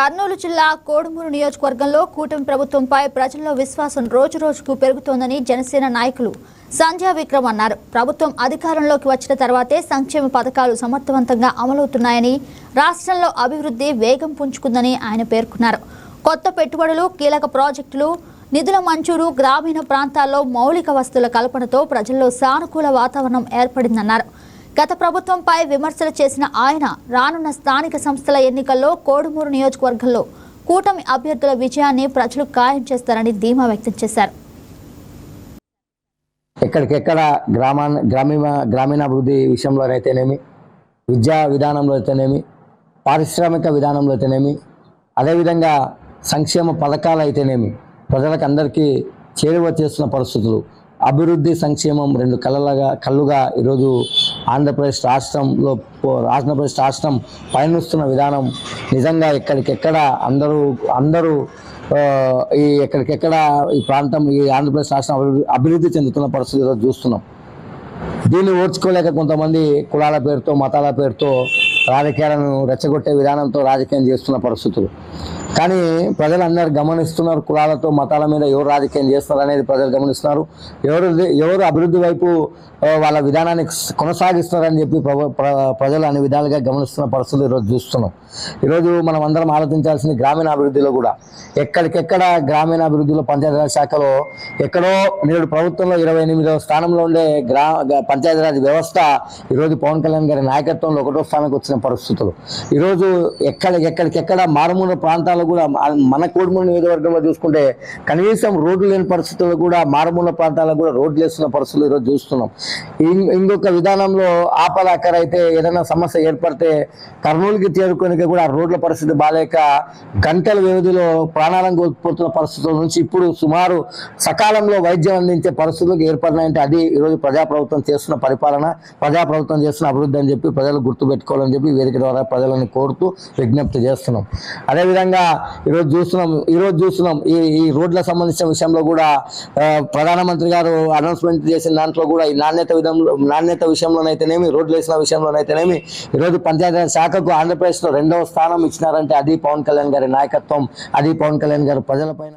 కర్నూలు జిల్లా కోడుమూరు నియోజకవర్గంలో కూటమి ప్రభుత్వంపై ప్రజల్లో విశ్వాసం రోజురోజుకు పెరుగుతోందని జనసేన నాయకులు సంజయ్ విక్రమ్ అన్నారు. ప్రభుత్వం అధికారంలోకి వచ్చిన తర్వాతే సంక్షేమ పథకాలు సమర్థవంతంగా అమలవుతున్నాయని, రాష్ట్రంలో అభివృద్ధి వేగం పుంజుకుందని ఆయన పేర్కొన్నారు. కొత్త పెట్టుబడులు, కీలక ప్రాజెక్టులు, నిధుల మంజూరు, గ్రామీణ ప్రాంతాల్లో మౌలిక వసతుల కల్పనతో ప్రజల్లో సానుకూల వాతావరణం ఏర్పడిందన్నారు. గత ప్రభుత్వంపై విమర్శలు చేసిన ఆయన రానున్న స్థానిక సంస్థల ఎన్నికల్లో కోడుమూరు నియోజకవర్గంలో కూటమి అభ్యర్థుల విజయాన్ని ప్రజలు ఖాయం చేస్తారని ధీమా వ్యక్తం చేశారు. ఎక్కడికెక్కడ గ్రామీణాభివృద్ధి విషయంలోనైతేనేమి, విద్యా విధానంలో అయితేనేమి, పారిశ్రామిక విధానంలో అయితేనేమి, అదేవిధంగా సంక్షేమ పథకాలు అయితేనేమి ప్రజలకు అందరికీ చేరువ చేస్తున్న పరిస్థితులు, అభివృద్ధి సంక్షేమం రెండు కళ్ళుగా ఈరోజు ఆంధ్రప్రదేశ్ రాష్ట్రం పయనిస్తున్న విధానం నిజంగా ఎక్కడికెక్కడ అందరూ ఎక్కడికెక్కడ ఈ ప్రాంతం, ఈ ఆంధ్రప్రదేశ్ రాష్ట్రం అభివృద్ధి చెందుతున్న పరిస్థితి ఈరోజు చూస్తున్నాం. దీన్ని ఓర్చుకోలేక కొంతమంది కులాల పేరుతో, మతాల పేరుతో రాజకీయాలను రెచ్చగొట్టే విధానంతో రాజకీయం చేస్తున్న పరిస్థితులు. కానీ ప్రజలందరూ గమనిస్తున్నారు, కులాలతో మతాల మీద ఎవరు రాజకీయం చేస్తున్నారు అనేది ప్రజలు గమనిస్తున్నారు. ఎవరు అభివృద్ధి వైపు వాళ్ళ విధానాన్ని కొనసాగిస్తున్నారని చెప్పి ప్రజలు అన్ని విధాలుగా గమనిస్తున్న పరిస్థితులు ఈరోజు చూస్తున్నాం. ఈరోజు మనం అందరం ఆలోచించాల్సింది గ్రామీణాభివృద్ధిలో కూడా ఎక్కడికెక్కడ గ్రామీణాభివృద్ధిలో పంచాయతీరాజ్ శాఖలో ఎక్కడో నేడు ప్రభుత్వంలో 28వ స్థానంలో ఉండే పంచాయతీరాజ్ వ్యవస్థ ఈరోజు పవన్ కళ్యాణ్ గారి నాయకత్వంలో 1వ స్థానానికి వచ్చిన పరిస్థితులు. ఈరోజు ఎక్కడికెక్కడ మారుమూల ప్రాంతాలు కూడా మన కోడుమూరు నియోజకవర్గంలో చూసుకుంటే కనీసం రోడ్లు లేని పరిస్థితుల్లో కూడా మారుమూల ప్రాంతాలకు కూడా రోడ్లు వేస్తున్న పరిస్థితులు ఈరోజు చూస్తున్నాం. ఇంకొక విధానంలో ఆపలాకర్ అయితే ఏదైనా సమస్య ఏర్పడితే కర్నూలుకి చేరుకోనికి కూడా రోడ్ల పరిస్థితి బాలేక గంటల వ్యవధిలో ప్రాణాలను కోల్పోతున్న పరిస్థితుల నుంచి ఇప్పుడు సుమారు సకాలంలో వైద్యం అందించే పరిస్థితులకు ఏర్పడినాయంటే అది ఈరోజు ప్రజాప్రభుత్వం చేస్తున్న పరిపాలన, ప్రజాప్రభుత్వం చేస్తున్న అభివృద్ధి అని చెప్పి ప్రజలు గుర్తుపెట్టుకోవాలని చెప్పి వేదిక ద్వారా ప్రజలను కోరుతూ విజ్ఞప్తి చేస్తున్నాం. అదేవిధంగా ఈరోజు చూస్తున్నాం ఈ రోడ్లకు సంబంధించిన విషయంలో కూడా ప్రధానమంత్రి గారు అనౌన్స్మెంట్ చేసిన దాంట్లో కూడా ఈ నాణ్యత విషయంలోనైతేనేమి, రోడ్లు వేసిన విషయంలోనైతేనేమి ఈరోజు పంచాయతీరాజ్ శాఖకు ఆంధ్రప్రదేశ్లో 2వ స్థానం ఇచ్చినారంటే అది పవన్ కళ్యాణ్ గారి నాయకత్వం, అది పవన్ కళ్యాణ్ గారు ప్రజలపైన